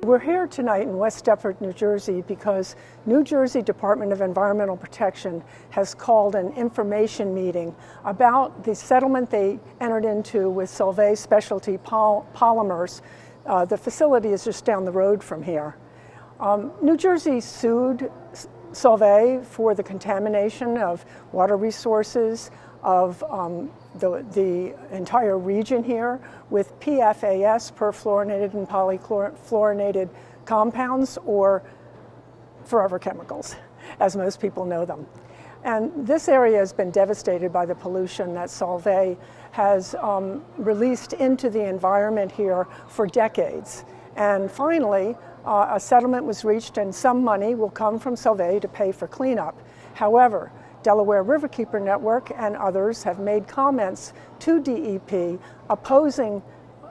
We're here tonight in West Deptford, New Jersey, because New Jersey Department of Environmental Protection has called an information meeting about the settlement they entered into with Solvay Specialty Polymers. The facility is just down the road from here. New Jersey sued Solvay for the contamination of water resources of the entire region here with PFAS, perfluorinated and polyfluorinated compounds, or forever chemicals, as most people know them. And this area has been devastated by the pollution that Solvay has released into the environment here for decades. And finally, a settlement was reached and some money will come from Solvay to pay for cleanup. However, Delaware Riverkeeper Network and others have made comments to DEP opposing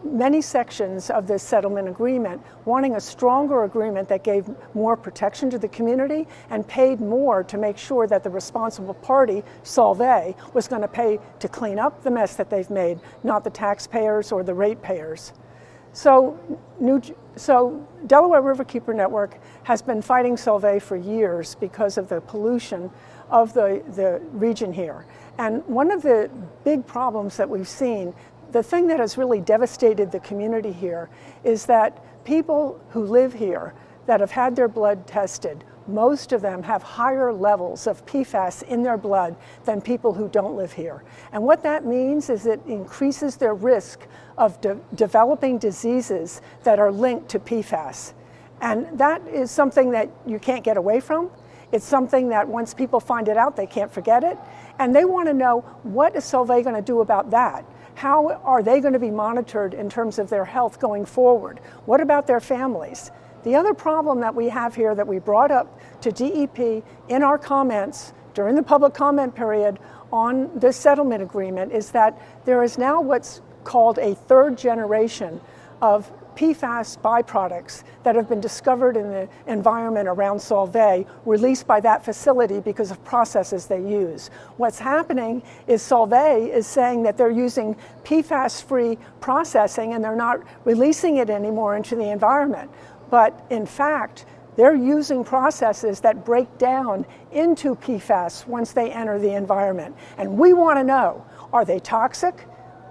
many sections of this settlement agreement, wanting a stronger agreement that gave more protection to the community and paid more to make sure that the responsible party, Solvay, was going to pay to clean up the mess that they've made, not the taxpayers or the ratepayers. So Delaware Riverkeeper Network has been fighting Solvay for years because of the pollution of the region here. And one of the big problems that we've seen, the thing that has really devastated the community here, is that people who live here that have had their blood tested, most of them have higher levels of PFAS in their blood than people who don't live here. And what that means is it increases their risk of developing diseases that are linked to PFAS. And that is something that you can't get away from. It's something that once people find it out, they can't forget it. And they want to know, what is Solvay going to do about that? How are they going to be monitored in terms of their health going forward? What about their families? The other problem that we have here that we brought up to DEP in our comments during the public comment period on this settlement agreement is that there is now what's called a third generation of PFAS byproducts that have been discovered in the environment around Solvay, released by that facility because of processes they use. What's happening is Solvay is saying that they're using PFAS-free processing and they're not releasing it anymore into the environment. But in fact, they're using processes that break down into PFAS once they enter the environment. And we want to know, are they toxic?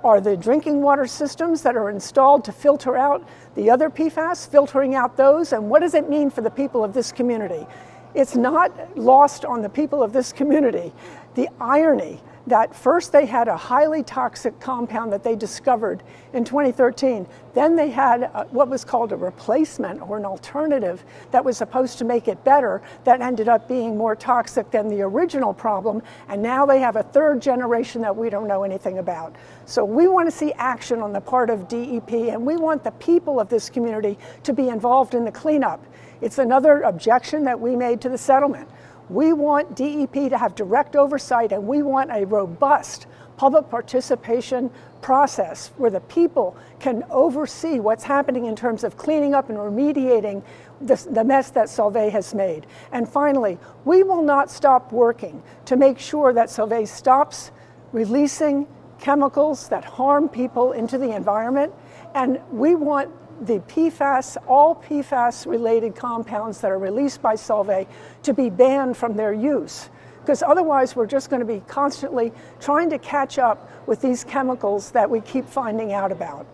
Are the drinking water systems that are installed to filter out the other PFAS, filtering out those? And what does it mean for the people of this community? It's not lost on the people of this community the irony that first they had a highly toxic compound that they discovered in 2013. Then they had what was called a replacement or an alternative that was supposed to make it better that ended up being more toxic than the original problem. And now they have a third generation that we don't know anything about. So we want to see action on the part of DEP, and we want the people of this community to be involved in the cleanup. It's another objection that we made to the settlement. We want DEP to have direct oversight, and we want a robust public participation process where the people can oversee what's happening in terms of cleaning up and remediating the mess that Solvay has made. And finally, we will not stop working to make sure that Solvay stops releasing chemicals that harm people into the environment, and we want the PFAS, all PFAS-related compounds that are released by Solvay to be banned from their use. Because otherwise we're just going to be constantly trying to catch up with these chemicals that we keep finding out about.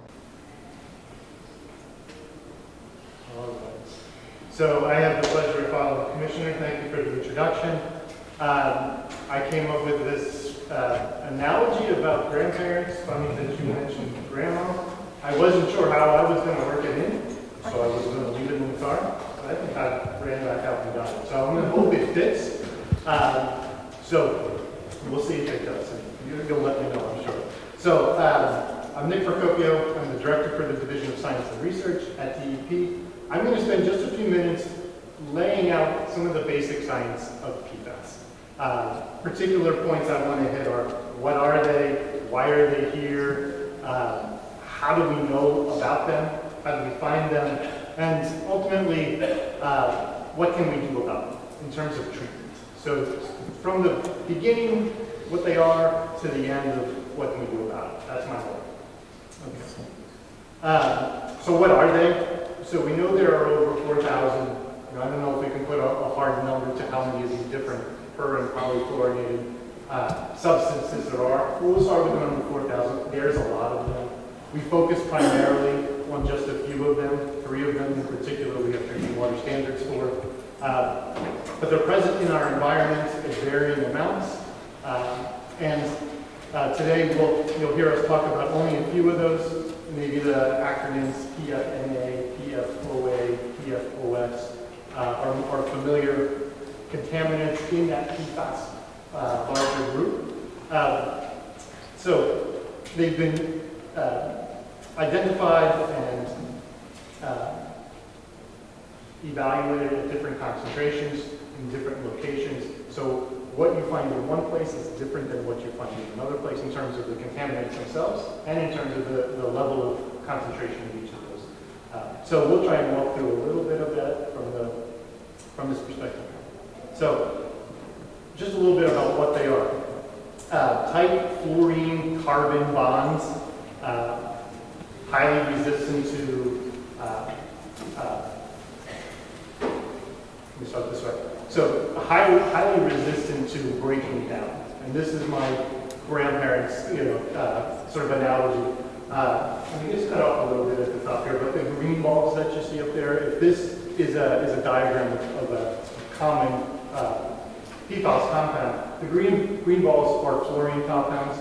All right. So I have the pleasure of following the Commissioner. Thank you for the introduction. I came up with this analogy about grandparents. Funny that you mentioned grandma. I wasn't sure how I was going to work it in, so I was going to leave it in the car. But I think I ran back out and got it. So I'm going to hope it fits. So we'll see if it does. You'll let me know, I'm sure. So I'm Nick Procopio. I'm the Director for the Division of Science and Research at DEP. I'm going to spend just a few minutes laying out some of the basic science of PFAS. Particular points I want to hit are, what are they? Why are they here? How do we know about them? How do we find them? And ultimately, what can we do about them in terms of treatment? So from the beginning, what they are, to the end of what can we do about it. That's my goal. Okay. So what are they? So we know there are over 4,000. I don't know if we can put a hard number to how many of these different per and polyfluorinated substances there are. We'll start with the number 4,000. There's a lot of them. We focus primarily on just a few of them. 3 of them in particular we have drinking water standards for. But they're present in our environment at varying amounts. Today you'll hear us talk about only a few of those, maybe the acronyms PFNA, PFOA, PFOS are familiar contaminants in that PFAS larger group. So they've been identified and evaluated at different concentrations in different locations. So what you find in one place is different than what you find in another place in terms of the contaminants themselves and in terms of the level of concentration of each of those. So we'll try and walk through a little bit of that from this perspective. So just a little bit about what they are. Tight fluorine carbon bonds, highly resistant to, let me start this way. So highly resistant to breaking down. And this is my grandparents' sort of analogy. Let me just cut off a little bit at the top here, but the green balls that you see up there, if this is a diagram of a common PFAS compound, the green balls are fluorine compounds,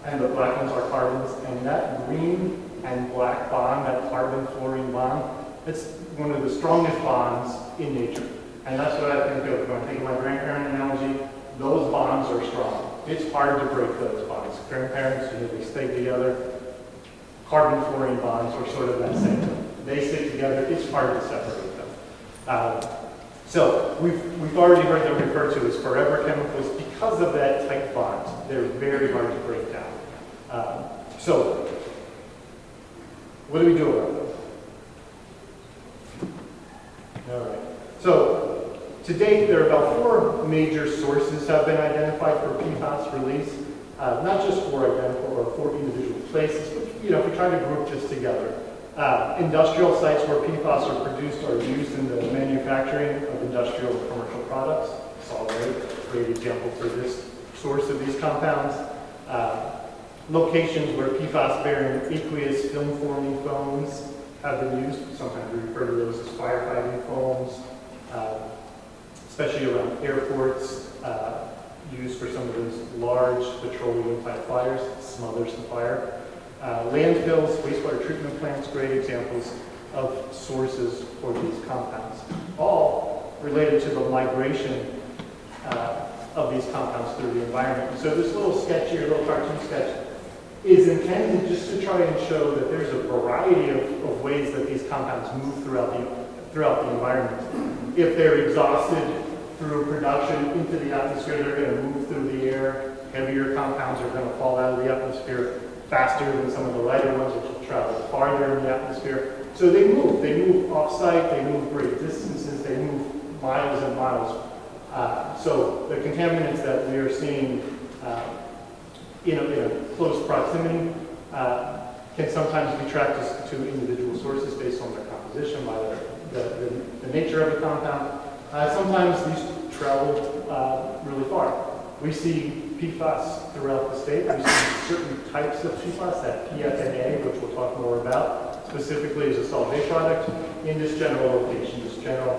and the black ones are carbons. And that green and black bond, that carbon-fluorine bond, it's one of the strongest bonds in nature. And that's what I think of when I think of my grandparent analogy. Those bonds are strong. It's hard to break those bonds. Grandparents, they stay together. Carbon-fluorine bonds are sort of that same. They stick together. It's hard to separate them. So we've already heard them referred to as forever chemicals because of that tight bond. They're very hard to break down. So what do we do about them? All right. So to date, there are about 4 major sources have been identified for PFAS release, not just for identical or for individual places, but if we try to group this together. Industrial sites where PFAS are produced or used in the manufacturing of industrial and commercial products. Solvay, great example for this source of these compounds. Locations where PFAS-bearing aqueous film-forming foams have been used. Sometimes we refer to those as firefighting foams, especially around airports, used for some of those large petroleum-type fires, smothers the fire. Landfills, wastewater treatment plants, great examples of sources for these compounds, all related to the migration of these compounds through the environment. So this little sketch here, little cartoon sketch, is intended just to try and show that there's a variety of ways that these compounds move throughout the environment. If they're exhausted through production into the atmosphere, they're going to move through the air. Heavier compounds are going to fall out of the atmosphere faster than some of the lighter ones, which will travel farther in the atmosphere. So they move off-site, they move great distances, they move miles and miles. So the contaminants that we are seeing in a close proximity can sometimes be tracked to individual sources based on their composition, by the nature of the compound. Sometimes these travel really far. We see PFAS throughout the state. We see certain types of PFAS, that PFNA, which we'll talk more about, specifically as a Solvay product, in this general location, this general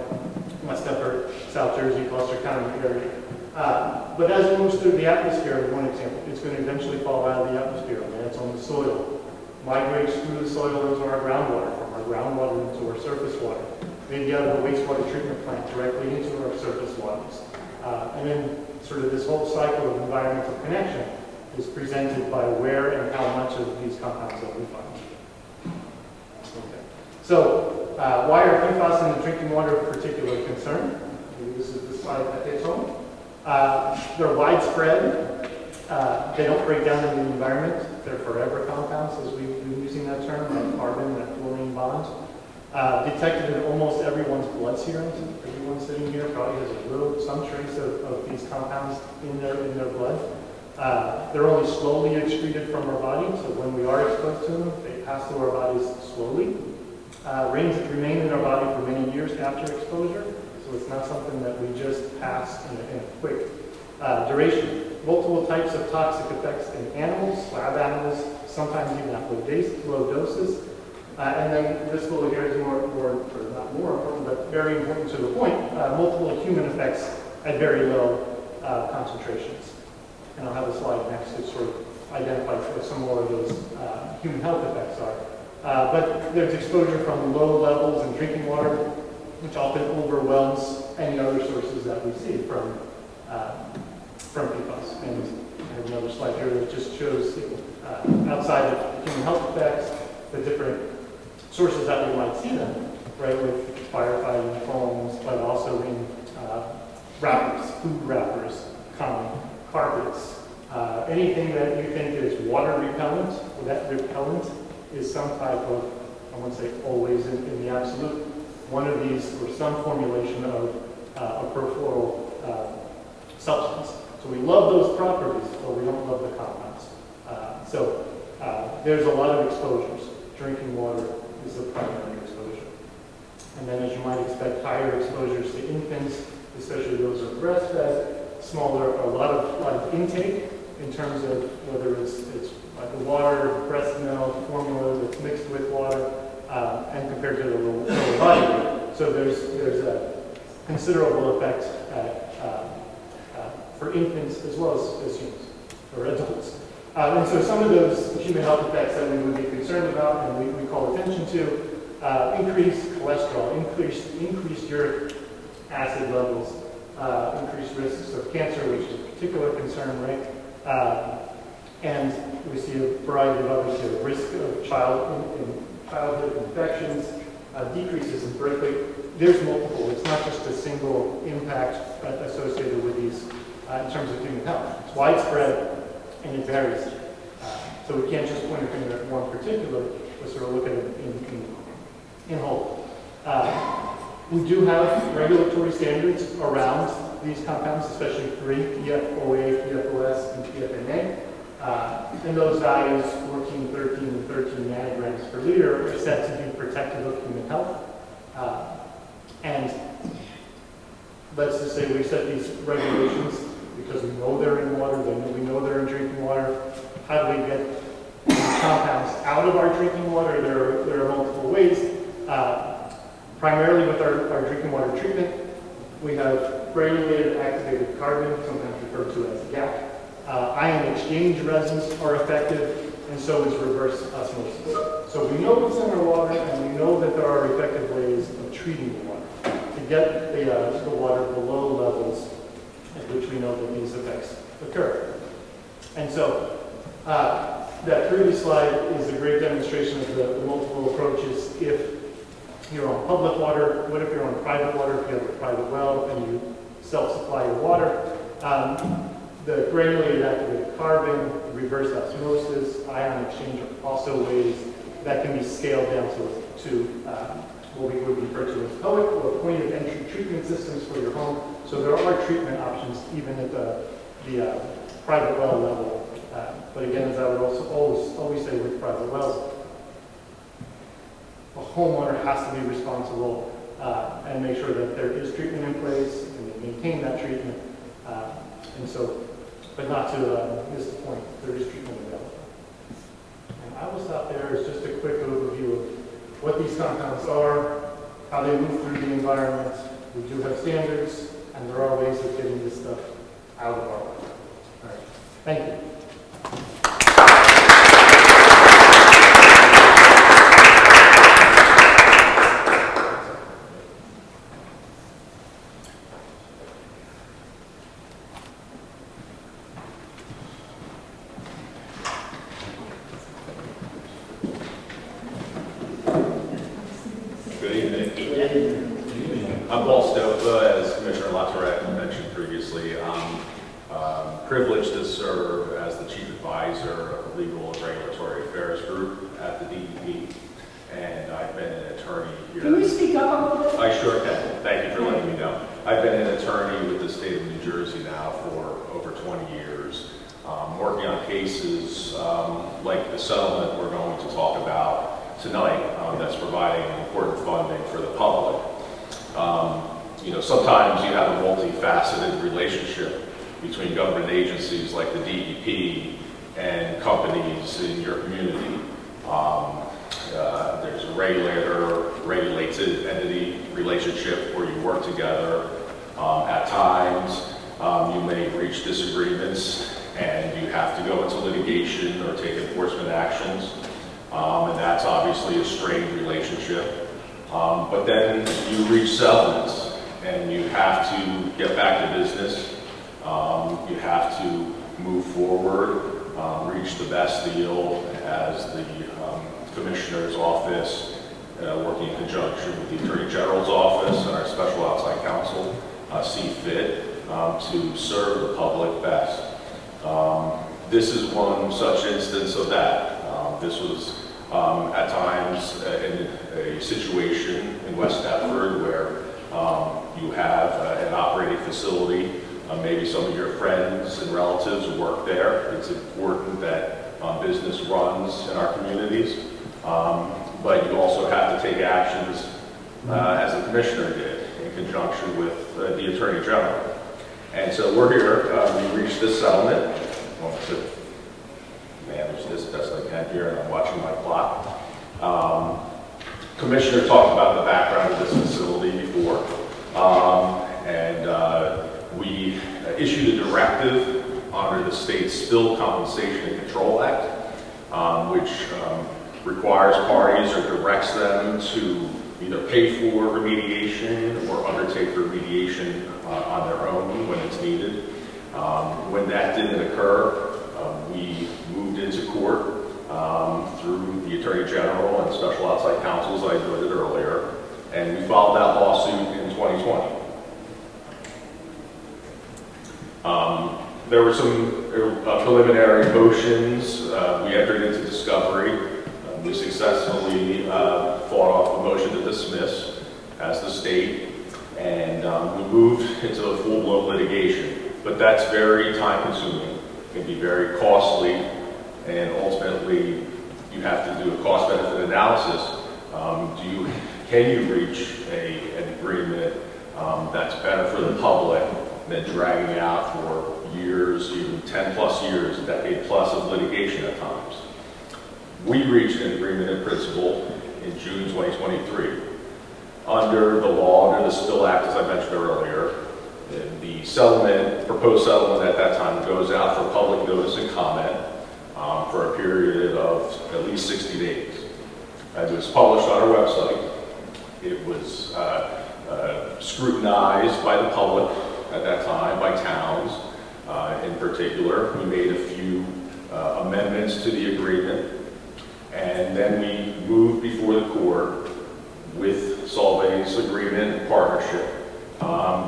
West Deptford, South Jersey, Gloucester County area. But as it moves through the atmosphere, one example, it's going to eventually fall out of the atmosphere, lands on the soil, migrates through the soil into our groundwater, from our groundwater into our surface water, maybe out of the wastewater treatment plant directly into our surface waters. And then sort of this whole cycle of environmental connection is presented by where and how much of these compounds that we find. Okay. So why are PFAS in the drinking water of particular concern? Maybe this is the slide that hits home. They're widespread. They don't break down in the environment. They're forever compounds, as we've been using that term, that carbon, that fluorine bond. Detected in almost everyone's blood serum. Everyone sitting here probably has some trace of these compounds in their blood. They're only slowly excreted from our body, so when we are exposed to them, they pass through our bodies slowly. remain in our body for many years after exposure, so it's not something that we just pass in a quick duration. Multiple types of toxic effects in animals, lab animals, sometimes even at low doses. And then this little here is not more important, but very important to the point, multiple human effects at very low concentrations. And I'll have a slide next to sort of identify what some more of those human health effects are. But there's exposure from low levels in drinking water, which often overwhelms any other sources that we see from PFAS. And I have another slide here that just shows outside of human health effects, the different sources that we might see them, right, with firefighting foams, but also in wrappers, food wrappers, common carpets, anything that you think is water repellent, or that repellent is some type of, I won't say always in the absolute, one of these or some formulation of a perfluoral substance. So we love those properties, but we don't love the compounds. So there's a lot of exposures. Drinking water is the primary exposure. And then, as you might expect, higher exposures to infants, especially those who are breastfed, smaller, a lot of intake in terms of whether it's like the water, breast milk, formula that's mixed with water, and compared to the lower body weight. So there's a considerable effect for infants as well as humans, or adults. And so some of those human health effects that we would be concerned about and we call attention to, increased cholesterol, increased uric acid levels, increased risks of cancer, which is a particular concern, right? And we see a variety of others here. Risk of childhood infections, decreases in birth weight. There's multiple. It's not just a single impact associated with these in terms of human health. It's widespread and it varies. So we can't just point a finger at one particular, but sort of look at it in whole. We do have regulatory standards around these compounds, especially three, PFOA, PFOS, and PFNA. And those values, 14, 13, and 13 nanograms per liter, are set to be protective of human health. And let's just say we set these regulations because we know they're in water, we know they're in drinking water. How do we get these compounds out of our drinking water? There are multiple ways. Primarily with our drinking water treatment, we have granulated activated carbon, sometimes referred to as GAC. Ion exchange resins are effective, and so is reverse osmosis. So we know what's in our water, and we know that there are effective ways of treating the water to get the water below levels at which we know that these effects occur. And so that previous slide is a great demonstration of the multiple approaches. If you're on public water, what if you're on private water, if you have a private well and you self-supply your water? The granulated activated carbon, reverse osmosis, ion exchange are also ways that can be scaled down to what we would refer to as POET, or point of entry treatment systems for your home. So there are treatment options even at the private well level. But again, as I would also always say with private wells, a homeowner has to be responsible and make sure that there is treatment in place and they maintain that treatment. And so, but not to miss the point, there is treatment available. And I will stop there as just a quick overview of what these compounds are, how they move through the environment. We do have standards, and there are ways of getting this stuff out of our water. All right, thank you. Privileged to serve as the Chief Advisor of the Legal and Regulatory Affairs Group at the DEP, and I've been an attorney here. Can you speak up a little bit? I sure can. Thank you for letting me know. I've been an attorney with the state of New Jersey now for over 20 years, working on cases like the settlement we're going to talk about, tonight that's providing important funding for the public. Sometimes you have a multifaceted relationship between government agencies like the DEP and companies in your community. There's a regulated entity relationship where you work together. At times, you may reach disagreements and you have to go into litigation or take enforcement actions. And that's obviously a strained relationship. But then you reach settlements and you have to get back to business. You have to move forward, reach the best deal as the Commissioner's office, working in conjunction with the Attorney General's office and our special outside counsel, see fit to serve the public best. This is one such instance of that. This was at times in a situation in West Deptford where you have an operating facility. Maybe some of your friends and relatives work there. It's important that business runs in our communities. But you also have to take actions as the Commissioner did in conjunction with the Attorney General. And so we're here. We reached this settlement. I want to manage this best I can here, and I'm watching my clock. Commissioner talked about the background of this facility before. We issued a directive under the state's Spill Compensation and Control Act, which requires parties or directs them to either pay for remediation or undertake remediation on their own when it's needed. When that didn't occur, we moved into court through the Attorney General and special outside counsel, as I noted earlier, and we filed that lawsuit in 2020. There were some preliminary motions. We entered into discovery. We successfully fought off a motion to dismiss as the state, and we moved into a full-blown litigation. But that's very time-consuming, can be very costly, and ultimately you have to do a cost-benefit analysis. Can you reach an agreement that's better for the public than dragging out for years, even 10 plus years, a decade plus of litigation at times? We reached an agreement in principle in June 2023. Under the law, under the Spill Act, as I mentioned earlier, the settlement, proposed settlement at that time goes out for public notice and comment for a period of at least 60 days. It was published on our website. It was scrutinized by the public at that time, by towns in particular. We made a few amendments to the agreement, and then we moved before the court with Solvay's agreement and partnership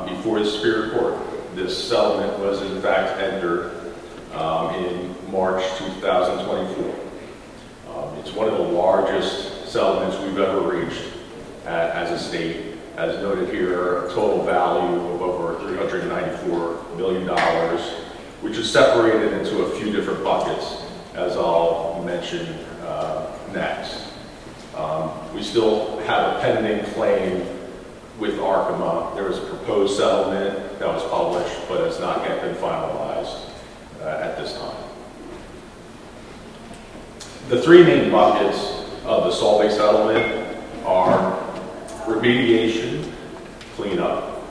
before the Superior Court. This settlement was in fact entered in March 2024. It's one of the largest settlements we've ever reached as a state. As noted here, a total value of over $394 million, which is separated into a few different buckets, as I'll mention next. We still have a pending claim with Arkema. There was a proposed settlement that was published, but has not yet been finalized at this time. The three main buckets of the Solvay settlement are remediation, cleanup,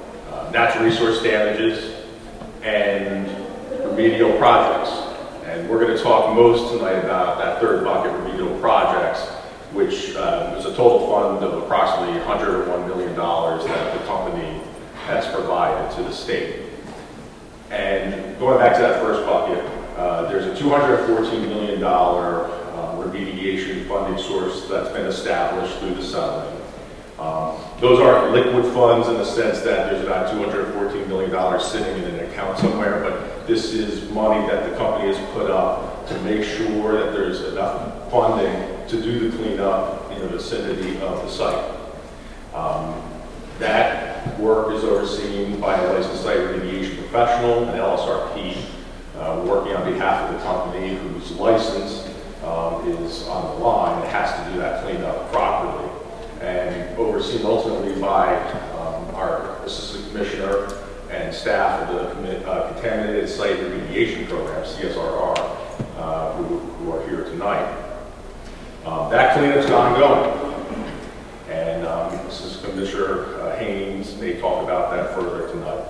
natural resource damages, and remedial projects. And we're going to talk most tonight about that third bucket, remedial projects, which was a total fund of approximately $101 million that the company has provided to the state. And going back to that first bucket, there's a $214 million remediation funding source that's been established through the settlement. Those aren't liquid funds in the sense that there's about $214 million sitting in an account somewhere, but this is money that the company has put up to make sure that there's enough funding to do the cleanup in the vicinity of the site. That work is overseen by a licensed site remediation professional, an LSRP, working on behalf of the company who's licensed is on the line, it has to do that cleanup properly. And overseen ultimately by our Assistant Commissioner and staff of the Contaminated Site Remediation Program, CSRR, who are here tonight. That cleanup's ongoing. And Assistant Commissioner Haynes may talk about that further tonight.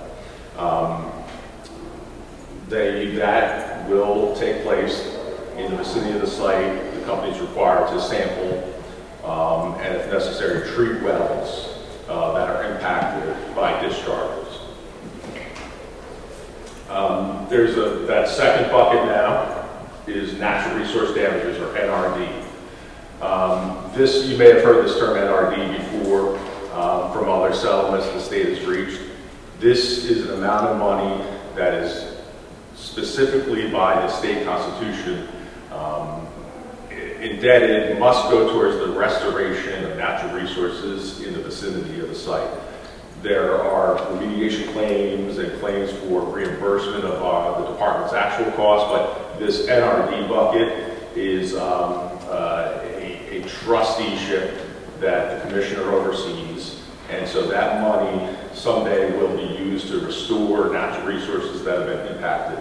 That will take place in the vicinity of the site. The company is required to sample and, if necessary, treat wells that are impacted by discharges. That second bucket now is natural resource damages, or NRD. You may have heard this term NRD before from other settlements the state has reached. This is an amount of money that is specifically by the state constitution indebted, must go towards the restoration of natural resources in the vicinity of the site. There are remediation claims and claims for reimbursement of the department's actual costs, but this NRD bucket is a trusteeship that the commissioner oversees, and so that money someday will be used to restore natural resources that have been impacted.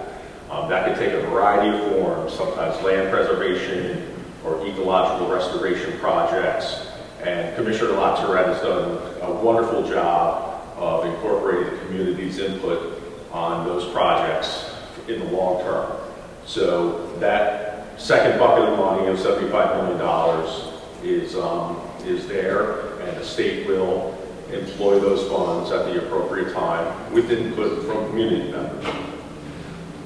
That could take a variety of forms, sometimes land preservation or ecological restoration projects, and Commissioner LaTourette has done a wonderful job of incorporating the community's input on those projects in the long term. So that second bucket of money of $75 million is there, and the state will employ those funds at the appropriate time with input from community members.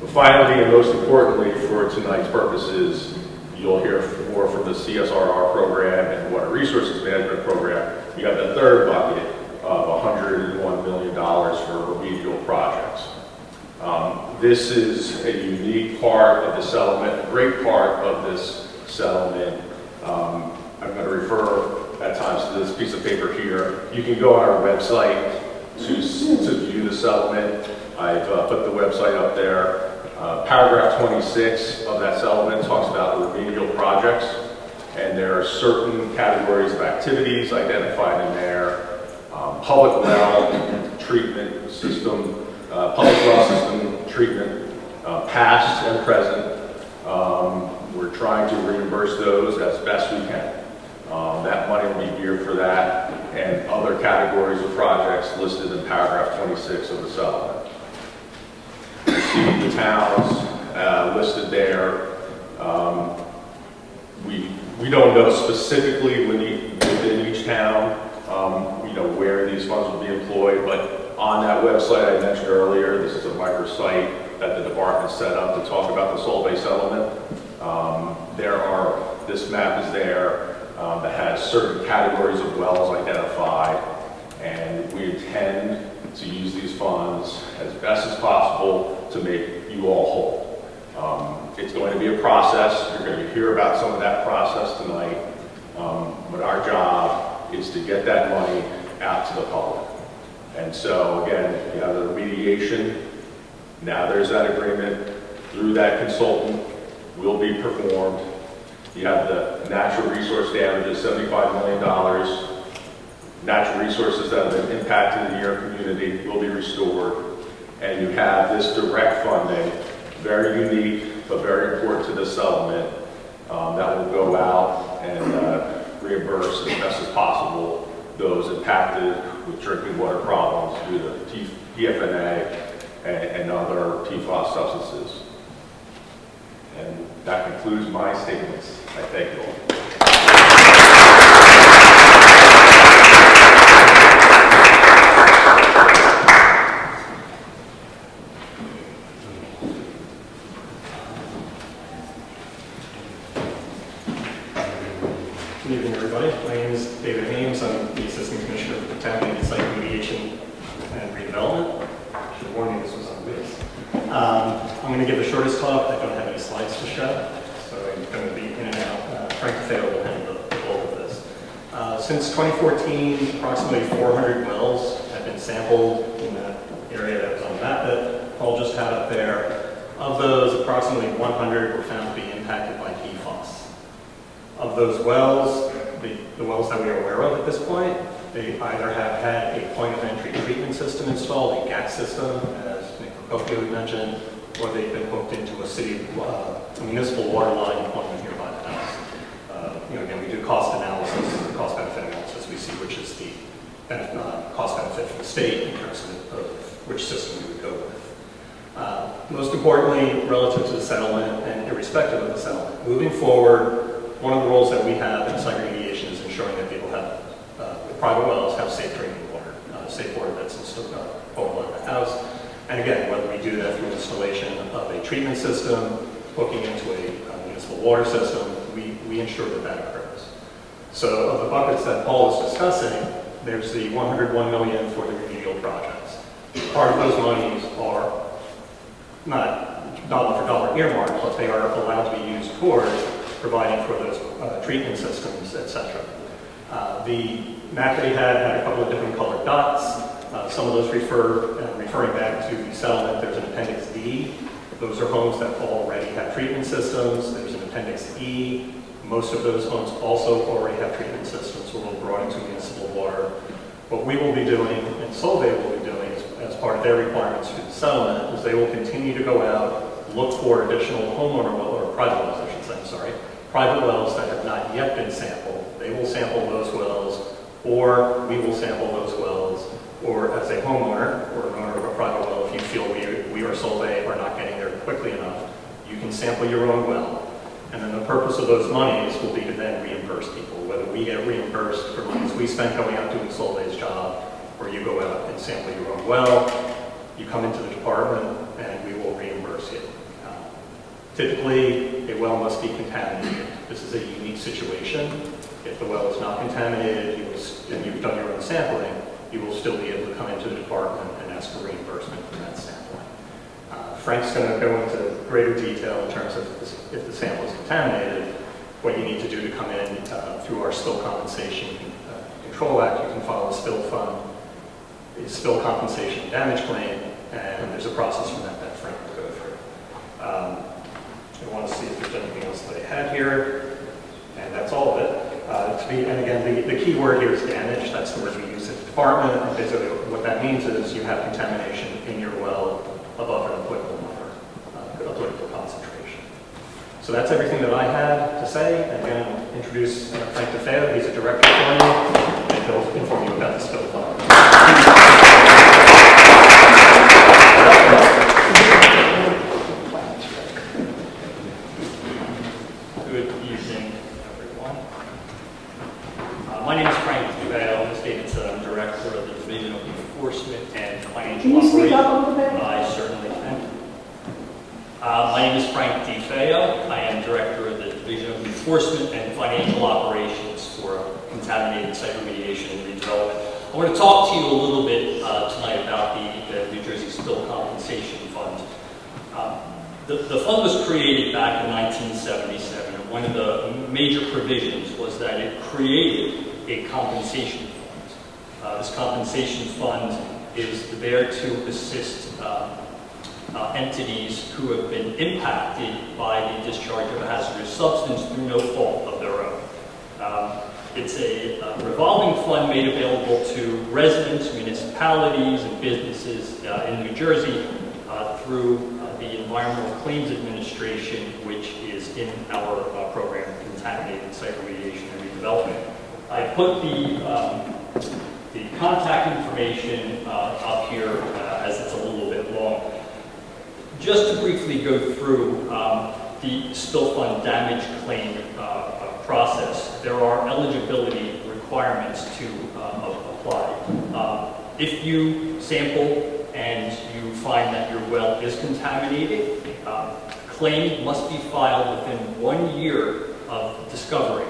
But finally, and most importantly for tonight's purposes, you'll hear more from the CSRR program and Water Resources Management program. You have the third bucket of $101 million for remedial projects. This is a unique part of the settlement, a great part of this settlement. I'm going to refer at times to this piece of paper here. You can go on our website to view the settlement. I've put the website up there. Paragraph 26 of that settlement talks about the remedial projects, and there are certain categories of activities identified in there. Public well treatment system, public well system treatment, past and present. We're trying to reimburse those as best we can. That money will be geared for that and other categories of projects listed in paragraph 26 of the settlement. You see the towns listed there. We don't know specifically within each town where these funds will be employed, but on that website I mentioned earlier, this is a microsite that the department set up to talk about the Solvay settlement. This map is there that has certain categories of wells identified, and we intend to use these funds as best as possible to make you all whole. It's going to be a process. You're going to hear about some of that process tonight, but our job is to get that money out to the public. And so again, you have the remediation. Now there's that agreement. Through that consultant will be performed. You have the natural resource damages, $75 million. Natural resources that have been impacted in your community will be restored. And you have this direct funding, very unique, but very important to this settlement, that will go out and reimburse as best as possible those impacted with drinking water problems due to PFNA and other PFAS substances. And that concludes my statements. I thank you all. Good evening, everybody. My name is David Hames. I'm the Assistant Commissioner for Contaminated Site Remediation and Redevelopment. I should have warned you this was on wheels. I'm going to give the shortest talk. I don't have any slides to show, so I'm going to be in and out, trying to fail to handle the bulk of this. Since 2014, approximately 400 wells have been sampled in that area that was on the map that Paul just had up there. Of those, approximately 100 were found to be impacted by PFAS. Of those wells, the wells that we are aware of at this point, they either have had a point of entry treatment system installed, a GAT system, as Nick Procopio mentioned, or they've been hooked into a municipal water line on nearby the house. Again, we do cost analysis, cost benefit analysis. We see which is the cost benefit for the state in terms of which system we would go with. Most importantly, relative to the settlement and irrespective of the settlement, moving forward, one of the roles that we have in site remediation is ensuring that people have, private wells have safe drinking water, safe water that's installed in the house. And again, whether we do that through installation of a treatment system, hooking into a municipal water system, we ensure that that occurs. So of the buckets that Paul was discussing, there's the $101 million for the remedial projects. Part of those monies are not dollar for dollar earmarked, but they are allowed to be used towards providing for those treatment systems, etc. The map that he had a couple of different colored dots. Some of those referring back to the settlement, there's an Appendix D. Those are homes that already have treatment systems. There's an Appendix E. Most of those homes also already have treatment systems, so we'll brought into municipal water. What we will be doing, and Solvay will be doing, as part of their requirements through the settlement, is they will continue to go out, look for additional homeowner well, or private wells, I should say, I'm sorry, private wells that have not yet been sampled. They will sample those wells, or we will sample those wells, or as a homeowner or an owner of a private well, if you feel we or Solvay are not getting there quickly enough, you can sample your own well. And then the purpose of those monies will be to then reimburse people, whether we get reimbursed for monies we spent going out doing Solvay's job, or you go out and sample your own well, you come into the department, and we will reimburse you. Typically, a well must be contaminated. This is a unique situation. If the well is not contaminated, and you've done your own sampling, you will still be able to come into the department and ask for reimbursement for that sampling. Frank's going to go into greater detail in terms of if the sample is contaminated, what you need to do to come in through our Spill Compensation Control Act. You can file a spill fund, a spill compensation damage claim, and there's a process for that Frank will go through. I want to see if there's anything else that I had here, and that's all of it. And again, the key word here is damage. That's the word we use in the department. And basically what that means is you have contamination in your well above an applicable number, applicable concentration. So that's everything that I had to say. And again, I'll introduce Frank DeFeo. He's a director for me, and he'll inform you about the spill fund. Good evening, everyone. My name is Frank DeFeo. As David said, I'm director of the Division of Enforcement and Financial Can you Operations. speak up a little bit? I certainly can. My name is Frank DeFeo. I am director of the Division of Enforcement and Financial Operations for contaminated site remediation and redevelopment. I want to talk to you a little bit tonight about the New Jersey Spill Compensation Fund. The fund was created back in 1977, and one of the major provisions was that it created a compensation fund. This compensation fund is there to assist entities who have been impacted by the discharge of a hazardous substance through no fault of their own. It's a revolving fund made available to residents, municipalities, and businesses in New Jersey through the Environmental Claims Administration, which is in our program, Contaminated Site Remediation and Redevelopment. I put the contact information up here as it's a little bit long. Just to briefly go through the spill fund damage claim process, there are eligibility requirements to apply. If you sample and you find that your well is contaminated, claim must be filed within 1 year of discovering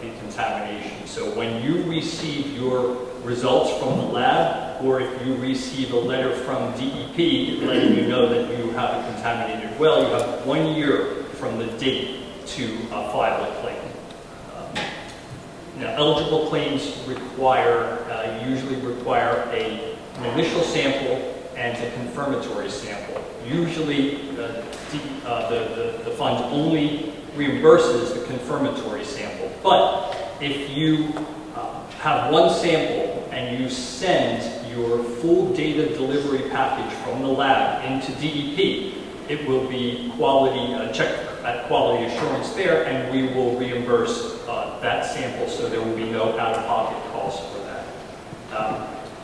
the contamination. So when you receive your results from the lab, or if you receive a letter from DEP letting you know that you have a contaminated well, you have 1 year from the date to file a claim. Now, eligible claims usually require an initial sample and a confirmatory sample. Usually, the fund only reimburses the confirmatory sample. But if you have one sample and you send your full data delivery package from the lab into DEP, it will be quality checked at quality assurance there, and we will reimburse that sample, so there will be no out-of-pocket cost for that.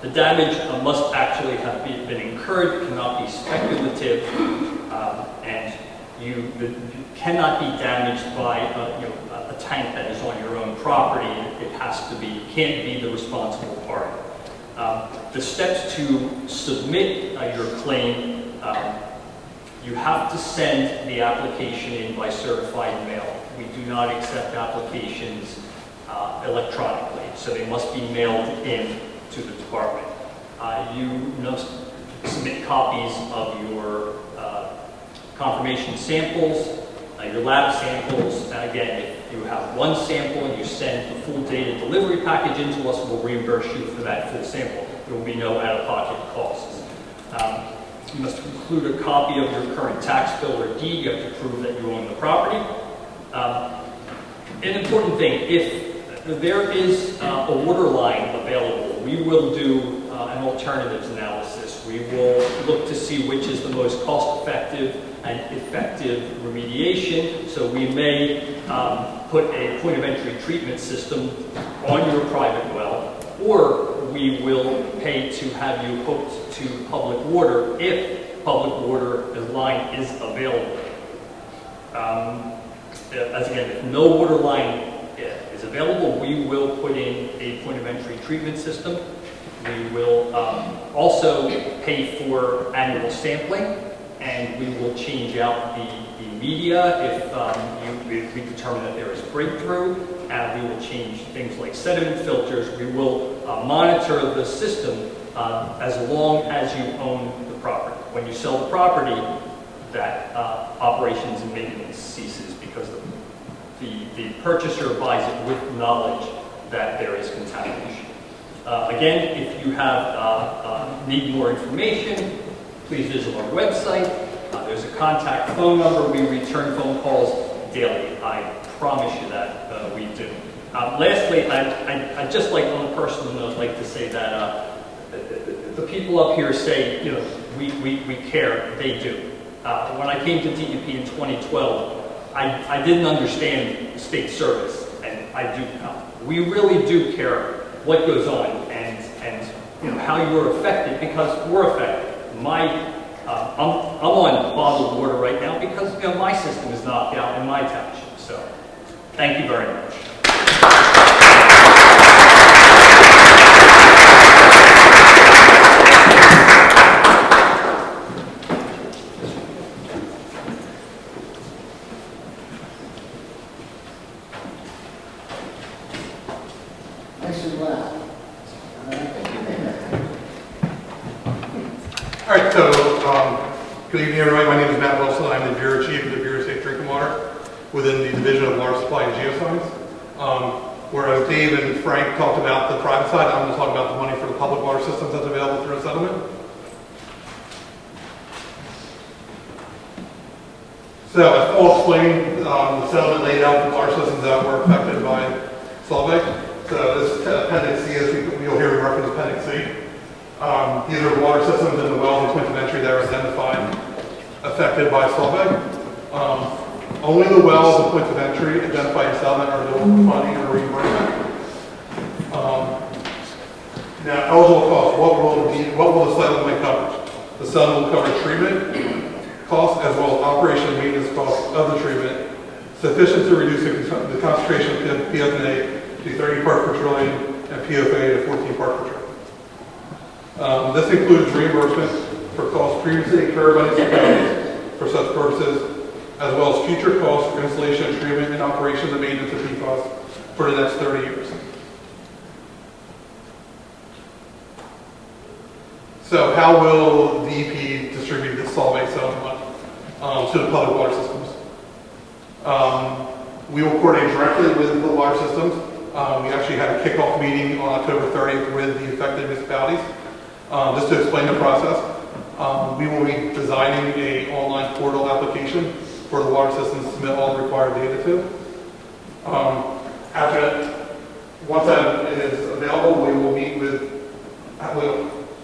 The damage must actually have been incurred, cannot be speculative, and you cannot be damaged by a tank that is on your own property. It has to be, can't be the responsible party. The steps to submit your claim, you have to send the application in by certified mail. We do not accept applications electronically, so they must be mailed in to the department. You must submit copies of your confirmation samples, your lab samples. Again, if you have one sample and you send the full data delivery package into us, we'll reimburse you for that full sample. There will be no out-of-pocket costs. You must include a copy of your current tax bill or deed. You have to prove that you own the property. An important thing, if there is a water line available, we will do an alternatives analysis. We will look to see which is the most cost-effective and effective remediation. So we may put a point-of-entry treatment system on your private well, or we will pay to have you hooked to public water if public water line is available. As again, if no water line is available, we will put in a point-of-entry treatment system. We will also pay for annual sampling, and we will change out the media if we determine that there is breakthrough. And we will change things like sediment filters. We will monitor the system as long as you own the property. When you sell the property, that operations and maintenance ceases because the purchaser buys it with knowledge that there is contamination. Again, if you have need more information, please visit our website. There's a contact phone number. We return phone calls daily. I promise you that we do. Lastly, I'd just like, on a personal note, like to say that the people up here say, we care. They do. When I came to DEP in 2012, I didn't understand state service, and I do now. We really do care what goes on and how you're affected, because we're affected. I'm on bottled water right now because my system is knocked out in my township. So, thank you very much. All right, so good evening, everybody. My name is Matt Wilson. I'm the Bureau Chief of the Bureau of Safe Drinking Water within the Division of Water Supply and Geoscience. Whereas Dave and Frank talked about the private side, I'm going to talk about the money for the public water systems that's available through a settlement. So as Paul explained, the settlement laid out the water systems that were affected by Solvay. So this Appendix C, as you'll hear me reference Appendix C. These are water systems in the wells and points of entry that are identified affected by Solvay. Only the wells and points of entry identified in settlement are eligible for funding or reimbursement. Now, eligible costs, what will the settlement cover? The settlement will cover treatment costs as well as operation and maintenance costs of the treatment, sufficient to reduce the concentration of PFNA to 30 parts per trillion and PFA to 14 parts per trillion. This includes reimbursement for costs previously incurred by municipalities for such purposes, as well as future costs for installation, treatment, and operations and maintenance of PFAS for the next 30 years. So how will DEP distribute this Solvay settlement money to the public water systems? We will coordinate directly with the water systems. We actually had a kickoff meeting on October 30th with the affected municipalities. Just to explain the process, we will be designing an online portal application for the water systems to submit all the required data to. Once that is available, we will meet with,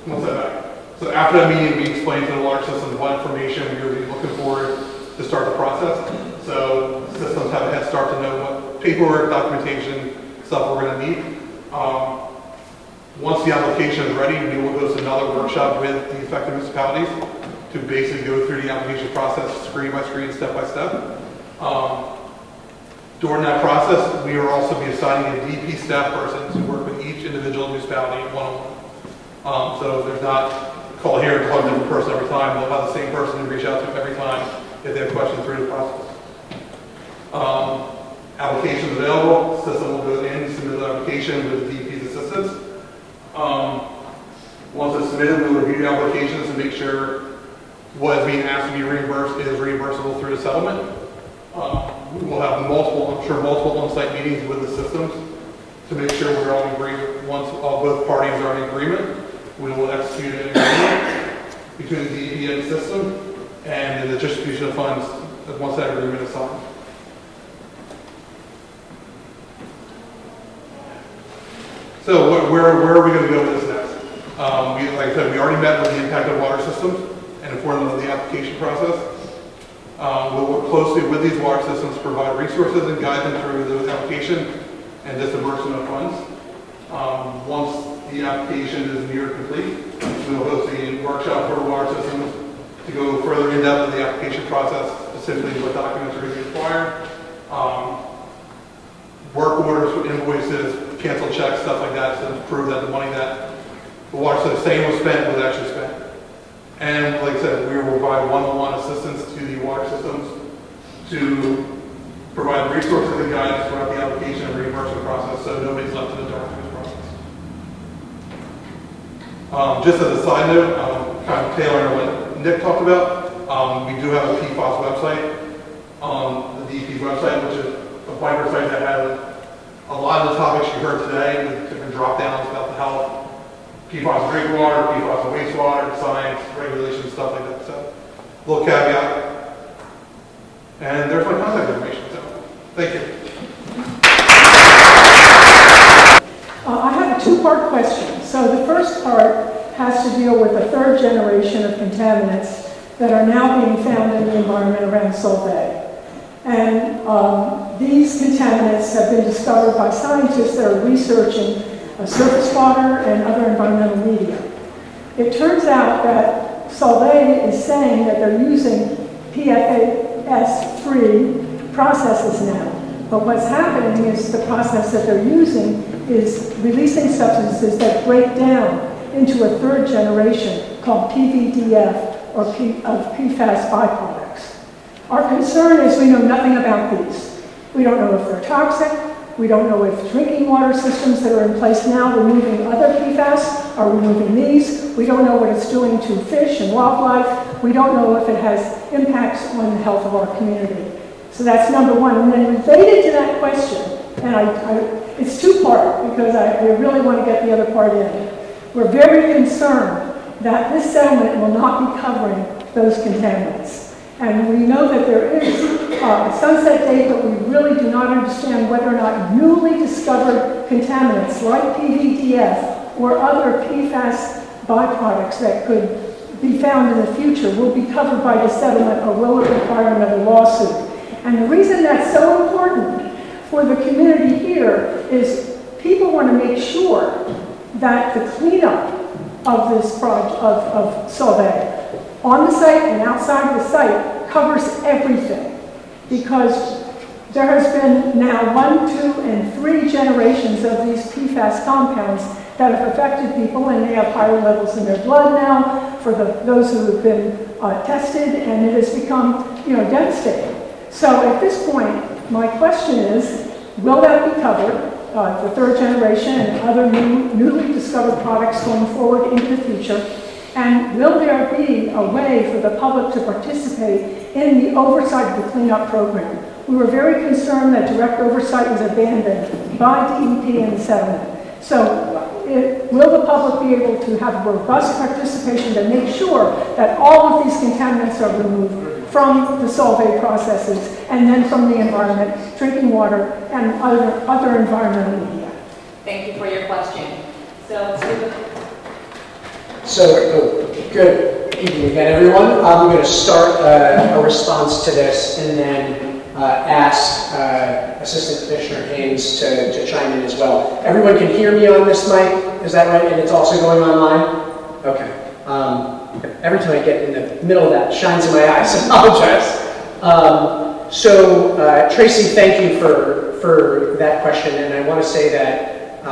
one step back. So after that meeting, we explain to the water systems what information we will be looking for to start the process. So systems have a head start to know what paperwork, documentation, stuff we're going to need. Once the application is ready, we will host another workshop with the affected municipalities to basically go through the application process screen by screen, step by step. During that process, we will also be assigning a DP staff person to work with each individual municipality one-on-one. So there's not call here and call a different person every time. They'll have the same person to reach out to every time if they have questions through the process. Applications available, system will go in, submit the application with DP's assistance. Once it's submitted, we'll review the applications and make sure what is being asked to be reimbursed is reimbursable through the settlement. We will have multiple on-site meetings with the systems to make sure we're all in agreement. Once both parties are in agreement, we will execute an agreement between the DEP and the system and the distribution of funds once that agreement is signed. So where are we going to go with this next? Like I said, we already met with the impacted water systems and informed them of the application process. We'll work closely with these water systems to provide resources and guide them through the application and disbursement of funds. Once the application is near complete, we will host a workshop for the water systems to go further in depth of the application process, specifically what documents are going to be required, work orders, invoices, cancel checks, stuff like that, to prove that the money that the water system saying was spent was actually spent. And like I said, we will provide one-on-one assistance to the water systems to provide resources and guidance throughout the application and reimbursement process so nobody's left in the dark through this process. Just as a side note, kind of tailoring what Nick talked about, we do have a PFAS website on the DEP's website, which is a microsite that has a lot of the topics you heard today with different drop-downs about the health, PFAS drinking water, PFAS wastewater, science, regulations, stuff like that. So, a little caveat. And there's my contact information. So, thank you. I have a two-part question. So the first part has to deal with the third generation of contaminants that are now being found in the environment around Solvay. And these contaminants have been discovered by scientists that are researching surface water and other environmental media. It turns out that Solvay is saying that they're using PFAS-free processes now. But what's happening is the process that they're using is releasing substances that break down into a third generation called PVDF or PFAS byproducts. Our concern is we know nothing about these. We don't know if they're toxic. We don't know if drinking water systems that are in place now removing other PFAS are removing these. We don't know what it's doing to fish and wildlife. We don't know if it has impacts on the health of our community. So that's number one. And then related to that question, and it's two-part because I really want to get the other part in. We're very concerned that this settlement will not be covering those contaminants. And we know that there is a sunset date, but we really do not understand whether or not newly discovered contaminants like PVDF or other PFAS byproducts that could be found in the future will be covered by the settlement or will it require another lawsuit. And the reason that's so important for the community here is people want to make sure that the cleanup of this project, of Solvay, on the site and outside of the site covers everything, because there has been now 1, 2, and 3 generations of these PFAS compounds that have affected people, and they have higher levels in their blood now for those who have been tested, and it has become, devastating. So at this point, my question is, will that be covered, the third generation and other newly discovered products going forward into the future? And will there be a way for the public to participate in the oversight of the cleanup program? We were very concerned that direct oversight was abandoned by DEP in the settlement. So will the public be able to have robust participation to make sure that all of these contaminants are removed from the Solvay processes, and then from the environment, drinking water, and other environmental media. Thank you for your question. Good evening again, everyone. I'm going to start a response to this and then ask Assistant Commissioner Haynes to chime in as well. Everyone can hear me on this mic, is that right? And it's also going online? Okay. Every time I get in the middle of that, it shines in my eyes, I apologize. Tracy, thank you for that question, and I want to say that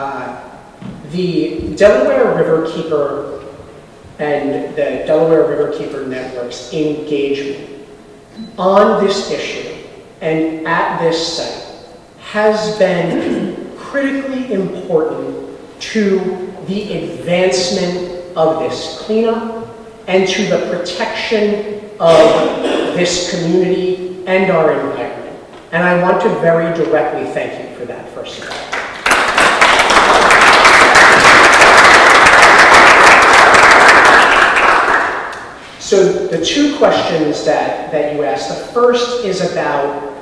the Delaware Riverkeeper and the Delaware Riverkeeper Network's engagement on this issue and at this site has been critically important to the advancement of this cleanup and to the protection of this community and our environment. And I want to very directly thank you for that, first of all. So the two questions that you asked, the first is about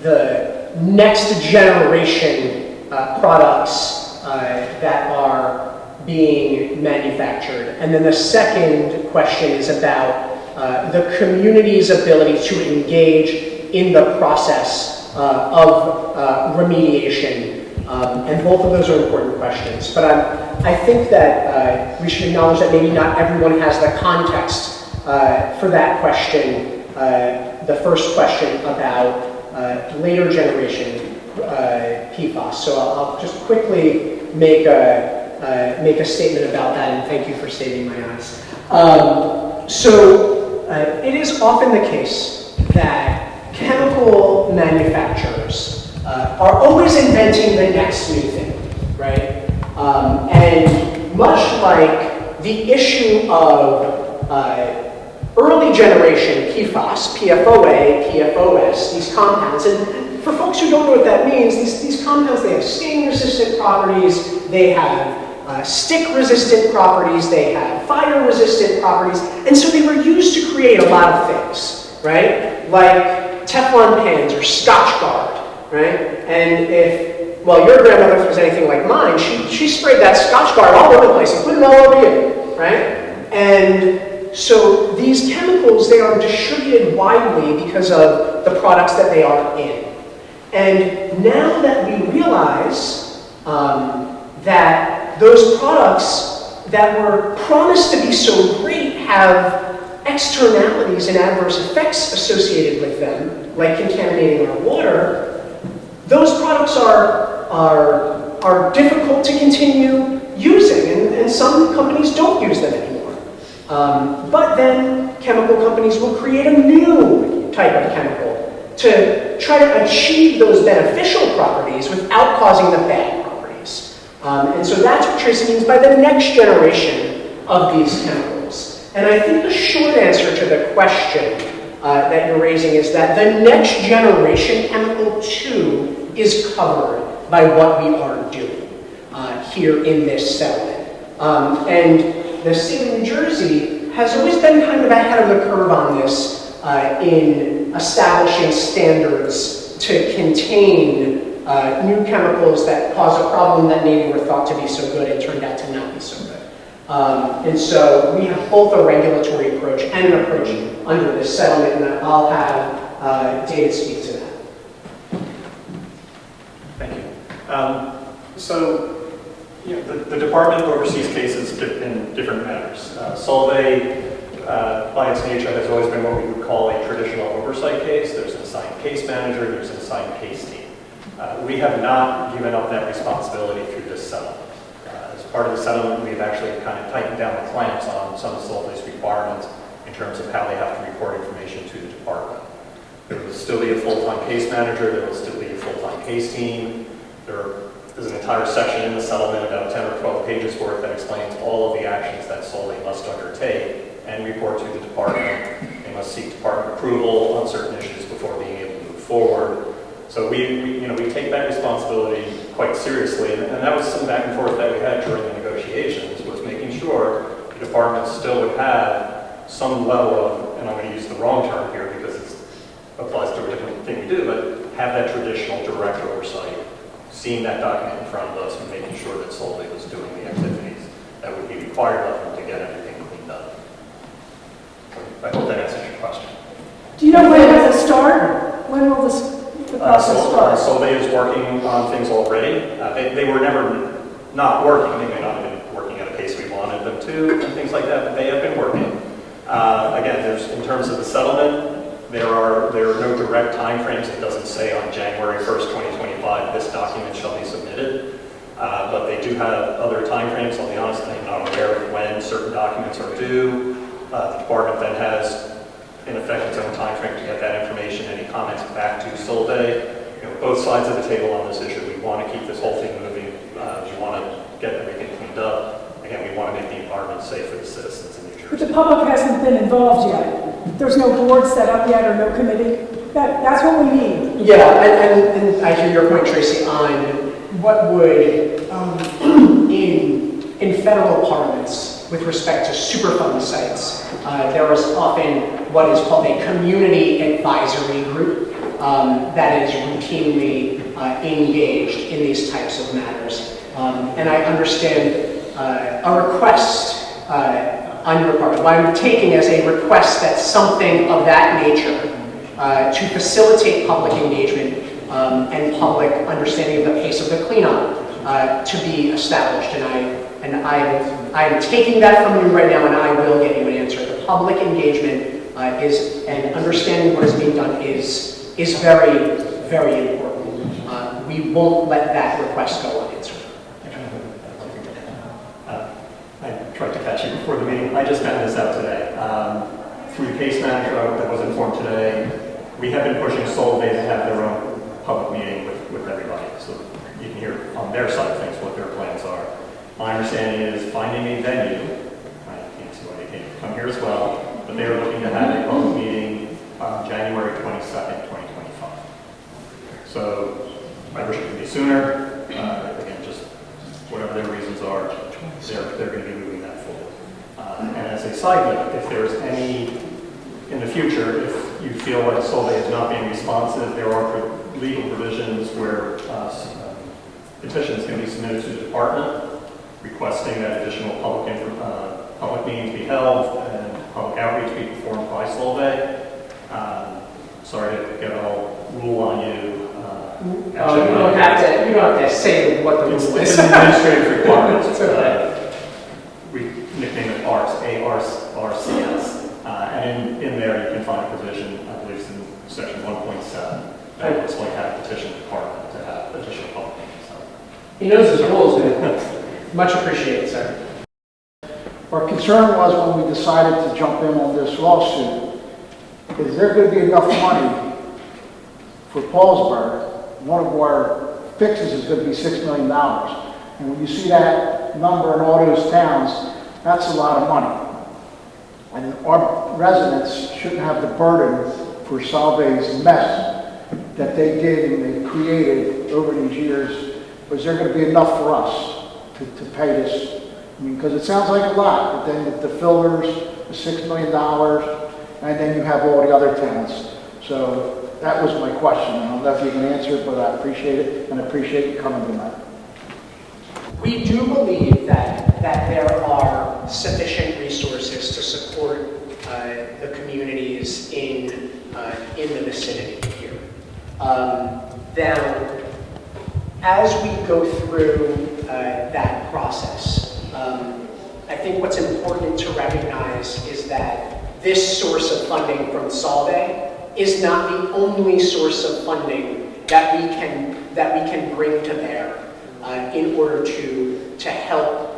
the next generation products that are being manufactured. And then the second question is about the community's ability to engage in the process of remediation. And both of those are important questions. But I think that we should acknowledge that maybe not everyone has the context for that question, the first question about later generation PFAS. So I'll just quickly make a statement about that, and thank you for saving my eyes. It is often the case that chemical manufacturers are always inventing the next new thing, right? And much like the issue of early generation PFAS, PFOA, PFOS, these compounds, and for folks who don't know what that means, these compounds, they have stain-resistant properties, they have stick-resistant properties, they have fire-resistant properties, and so they were used to create a lot of things, right? Like Teflon pans or Scotchgard, right? And if, well, your grandmother was anything like mine, she sprayed that Scotchgard all over the place and put it all over you, right? And so these chemicals, they are distributed widely because of the products that they are in. And now that we realize that those products that were promised to be so great have externalities and adverse effects associated with them, like contaminating our water, those products are difficult to continue using, and some companies don't use them anymore. But then chemical companies will create a new type of chemical to try to achieve those beneficial properties without causing the bad properties. And so that's what Tracy means by the next generation of these chemicals. And I think the short answer to the question that you're raising is that the next generation chemical too is covered by what we are doing here in this settlement. And the state of New Jersey has always been kind of ahead of the curve on this in establishing standards to contain new chemicals that cause a problem that maybe were thought to be so good and turned out to not be so good. And so we have both a regulatory approach and an approach under this settlement, and I'll have David speak to that. Thank you. The department oversees cases in different matters. Solvay, by its nature, has always been what we would call a traditional oversight case. There's an assigned case manager, there's an assigned case team. We have not given up that responsibility through this settlement. As part of the settlement, we've actually kind of tightened down the clamps on some of Solvay's requirements in terms of how they have to report information to the department. There will still be a full-time case manager, there will still be a full-time case team. There's an entire section in the settlement, about 10 or 12 pages worth, that explains all of the actions that Solvay must undertake and report to the department. They must seek department approval on certain issues before being able to move forward. So we take that responsibility quite seriously, and that was some back and forth that we had during the negotiations, was making sure the department still would have some level of and I'm going to use the wrong term here because it applies to a different thing we do, but have that traditional direct oversight, seeing that document in front of us and making sure that Solvay was doing the activities that would be required of them to get everything cleaned up. I hope that answers your question. Do you know when it has to start? When will the process start? Solvay is working on things already. They were never not working. They may not have been working at a pace we wanted them to and things like that, but they have been working. Again, in terms of the settlement, there are no direct timeframes. It doesn't say on January 1st, 2025, this document shall be submitted. But they do have other timeframes. I'll be honest, I'm not aware of when certain documents are due. The department then has, in effect, its own timeframe to get that information, any comments back to Solvay. Both sides of the table on this issue. We want to keep this whole thing moving. We want to get everything cleaned up. Again, we want to make the environment safe for the citizens in New Jersey. But the public hasn't been involved yet. There's no board set up yet or no committee. That's what we need. Yeah, and I hear your point, Tracy, on what would, in federal parlance, with respect to Superfund sites, there is often what is called a community advisory group that is routinely engaged in these types of matters. And I understand a request on your part, what I'm taking as a request that something of that nature to facilitate public engagement and public understanding of the pace of the cleanup to be established. And I'm taking that from you right now, and I will get you an answer. The public engagement is, and understanding what is being done is very, very important. We won't let that request go unanswered. I tried to catch you before the meeting. I just found this out today. Through the case manager that was informed today, we have been pushing Solvay to have their own public meeting with everybody. So you can hear on their side of things what their plans are. My understanding is finding a venue. I can't see why they can't come here as well, but they are looking to have a public meeting on January 22nd, 2025. So I wish it could be sooner. Again, just whatever their reasons are, they're going to be moving that forward. And as a side note, if there's any, in the future, if you feel like Solvay is not being responsive, there are legal provisions where petitions can be submitted to the department requesting that additional public meetings be held and public outreach be performed by Solvay. Sorry to get a whole rule on you. You don't have to say what the rule is. It's an administrative requirement. It's okay. We nickname it ARCS. And in there you can find a provision, I believe it's in section 1.7, that looks like how to petition the department to have additional public meetings. He knows his rules, man. Much appreciated, sir. Our concern was when we decided to jump in on this lawsuit, is there going to be enough money for Paulsburg? One of our fixes is going to be $6 million. And when you see that number in all those towns, that's a lot of money. And our residents shouldn't have the burden for Solvay's mess that they did and they created over these years. Was there going to be enough for us to pay this? I mean, because it sounds like a lot, but then the fillers, the $6 million, and then you have all the other tenants. So that was my question. I don't know if you can answer it, but I appreciate it, and I appreciate you coming tonight. We do believe that there are sufficient resources to support the communities in the vicinity here. Now, as we go through that process, I think what's important to recognize is that this source of funding from Solvay is not the only source of funding that we can bring to bear in order to help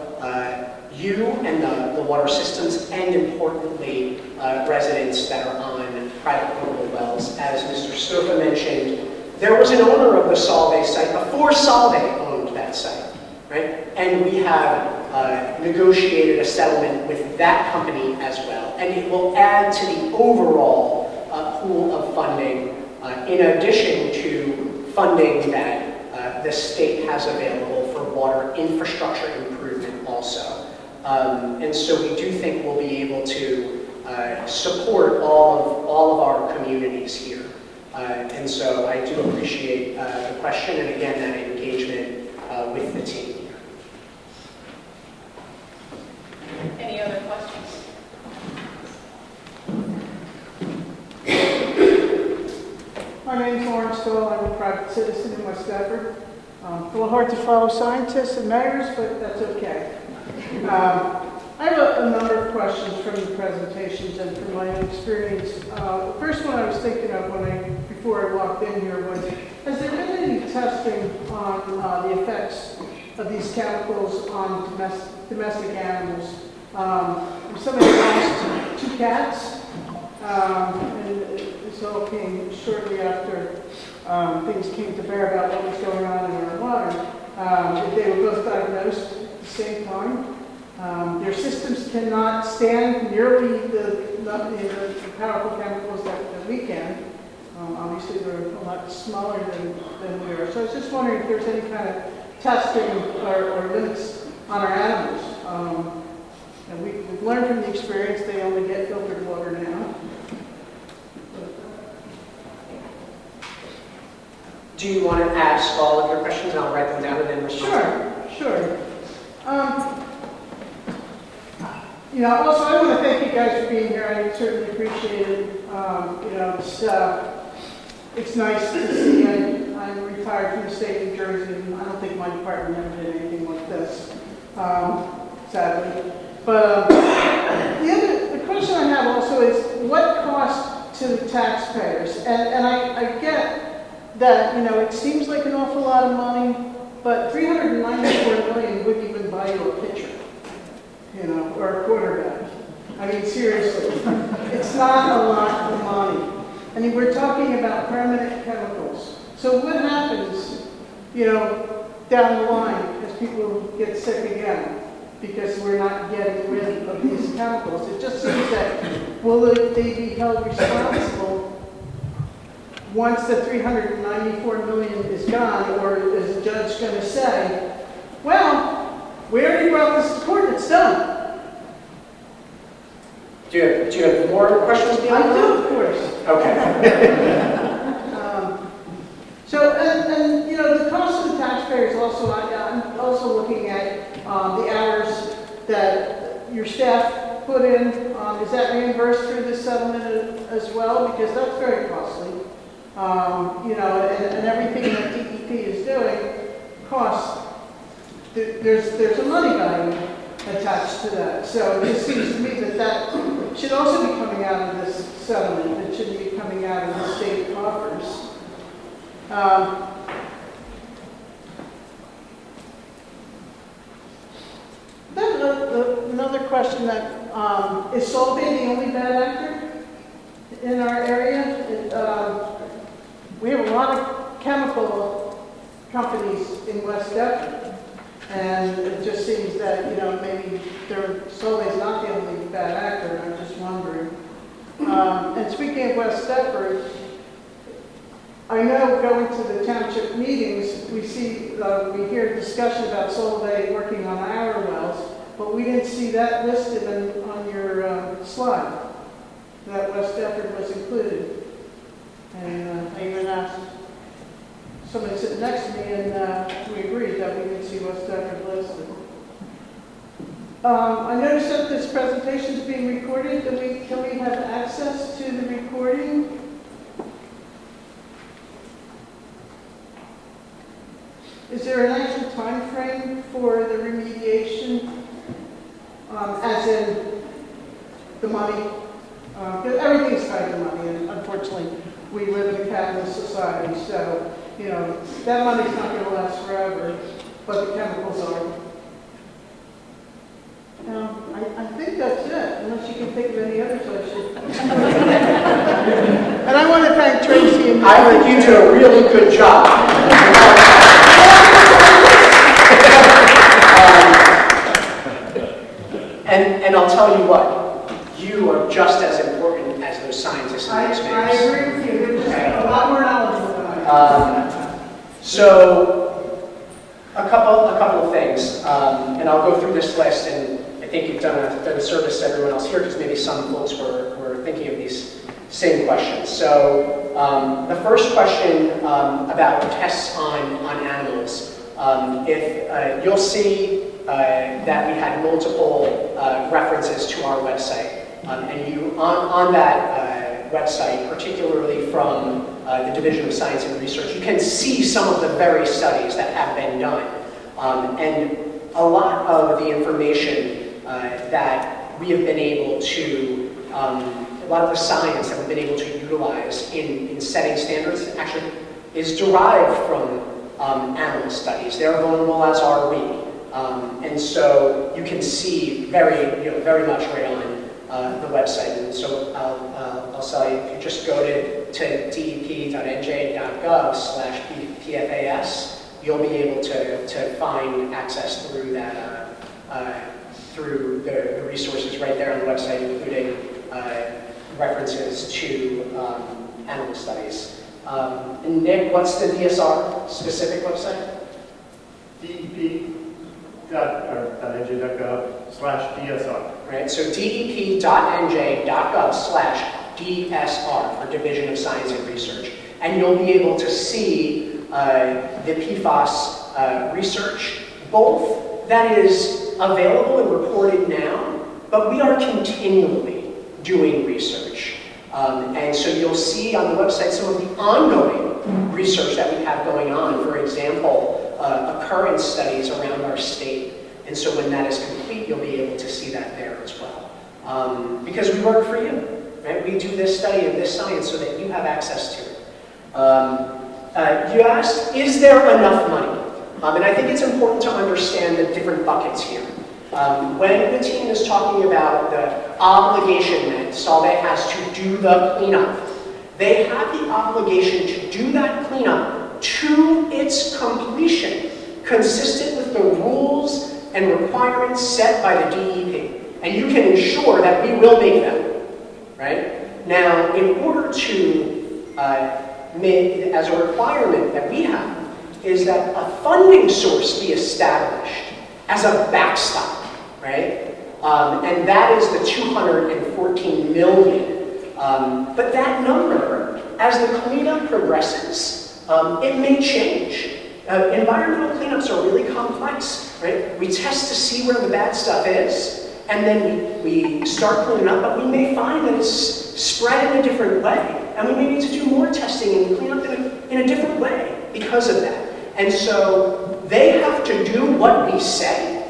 you and the water systems, and importantly, residents that are on private potable wells. As Mr. Stofa mentioned, there was an owner of the Solvay site before Solvay owned that site, right? And we have negotiated a settlement with that company as well. And it will add to the overall pool of funding, in addition to funding that the state has available for water infrastructure improvement also. And so we do think we'll be able to support all of our communities here. And so I do appreciate the question and again that engagement with the team here. Any other questions? My name is Lawrence Stoll. I'm a private citizen in West Deptford. A little hard to follow scientists and mayors, but that's okay. I have a number of questions from the presentations and from my own experience. The first one I was thinking of before I walked in here was, has there been any testing on the effects of these chemicals on domestic animals? Somebody lost 2 cats, and this all came shortly after things came to bear about what was going on in our water. They were both diagnosed at the same time. Their systems cannot stand nearly the powerful chemicals that we can. Obviously, they're a lot smaller than we are. So I was just wondering if there's any kind of testing or limits on our animals. And we've learned from the experience they only get filtered water now. Do you want to ask all of your questions and I'll write them down and then respond? Sure. Also I want to thank you guys for being here. I certainly appreciate it. It's nice to see. I'm retired from the state of New Jersey, and I don't think my department ever did anything like this, sadly. But the question I have also is, what cost to the taxpayers? And I get that, it seems like an awful lot of money, but $394 million wouldn't even buy you a pitcher, or a quarterback. I mean, seriously, it's not a lot of money. I mean, we're talking about permanent chemicals. So what happens, down the line as people get sick again because we're not getting rid of these chemicals? It just seems that, will they be held responsible once the $394 million is gone, or is the judge going to say, well, we already brought this to court, it's done? Do you have more questions beyond that? I do, of course. Okay. The cost to the taxpayers also, I'm also looking at the hours that your staff put in. Is that reimbursed through this settlement as well? Because that's very costly. And everything that DEP is doing costs. There's a money value attached to that. So it just seems to me that should also be coming out of this settlement. It shouldn't be coming out of the state coffers. Then another question that is Solvay the only bad actor in our area? We have a lot of chemical companies in West Deptford, and it just seems that maybe Solvay's not the only bad actor. I'm just wondering. And speaking of West Deptford, I know going to the township meetings, we hear discussion about Solvay working on our wells, but we didn't see that listed on your slide, that West Deptford was included. And I even asked somebody sitting next to me, and we agreed that we didn't see West Deptford listed. I noticed that this presentation is being recorded. Can we have access to the recording? Is there an actual time frame for the remediation, as in the money? Because everything's tied to money, and unfortunately, we live in a capitalist society, so that money's not going to last forever, but the chemicals are. I think that's it, unless you can think of any others I should. And I want to thank Tracy and I think you did a really good job. And I'll tell you what, you are just as important as those scientists and those I agree with you. They're just a lot more knowledgeable than I am. So, a couple of things, and I'll go through this list, and if think you've done a service to everyone else here, because maybe some folks were thinking of these same questions. So the first question about tests on animals. If you'll see that we had multiple references to our website, and you on that website, particularly from the Division of Science and Research, you can see some of the very studies that have been done, and a lot of the information that we have been able to, a lot of the science that we've been able to utilize in setting standards actually is derived from animal studies. They're vulnerable, as are we. And so you can see very much right on the website. And so I'll tell you, if you just go to dep.nj.gov/PFAS, you'll be able to find access through that, through the resources right there on the website, including references to animal studies. And Nick, what's the DSR specific website? dep.nj.gov/DSR. Right, so dep.nj.gov/DSR for Division of Science and Research. And you'll be able to see the PFAS research, both that is available and reported now, but we are continually doing research. And so you'll see on the website some of the ongoing research that we have going on. For example, occurrence studies around our state. And so when that is complete, you'll be able to see that there as well. Because we work for you, right? We do this study of this science so that you have access to it. You asked, is there enough money? And I think it's important to understand the different buckets here. When the team is talking about the obligation that Solvay has to do the cleanup, they have the obligation to do that cleanup to its completion, consistent with the rules and requirements set by the DEP. And you can ensure that we will make them, right? Now, in order to as a requirement that we have, is that a funding source be established as a backstop, right? And that is the $214 million. But that number, as the cleanup progresses, it may change. Environmental cleanups are really complex, right? We test to see where the bad stuff is, and then we start cleaning up, but we may find that it's spread in a different way. And we may need to do more testing and clean up in a different way because of that. And so they have to do what we say,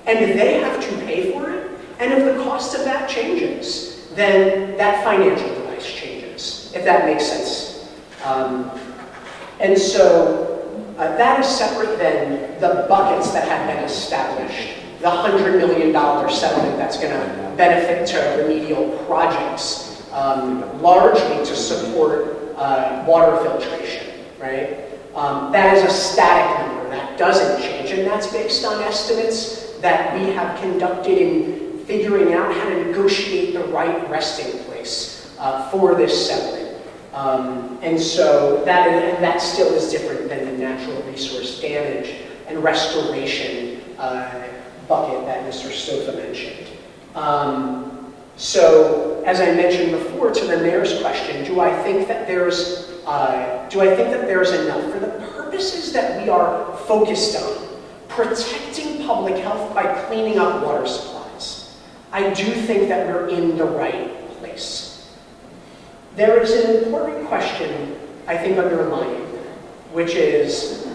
and they have to pay for it. And if the cost of that changes, then that financial device changes, if that makes sense. And so that is separate than the buckets that have been established. The $100 million settlement that's going to benefit to remedial projects, largely to support water filtration, right? That is a static number. That doesn't change, and that's based on estimates that we have conducted in figuring out how to negotiate the right resting place for this settlement. And so that still is different than the natural resource damage and restoration bucket that Mr. Stofa mentioned. So, as I mentioned before, to the mayor's question, do I think that there's enough for the purposes that we are focused on, protecting public health by cleaning up water supplies? I do think that we're in the right place. There is an important question, I think, underlying, which is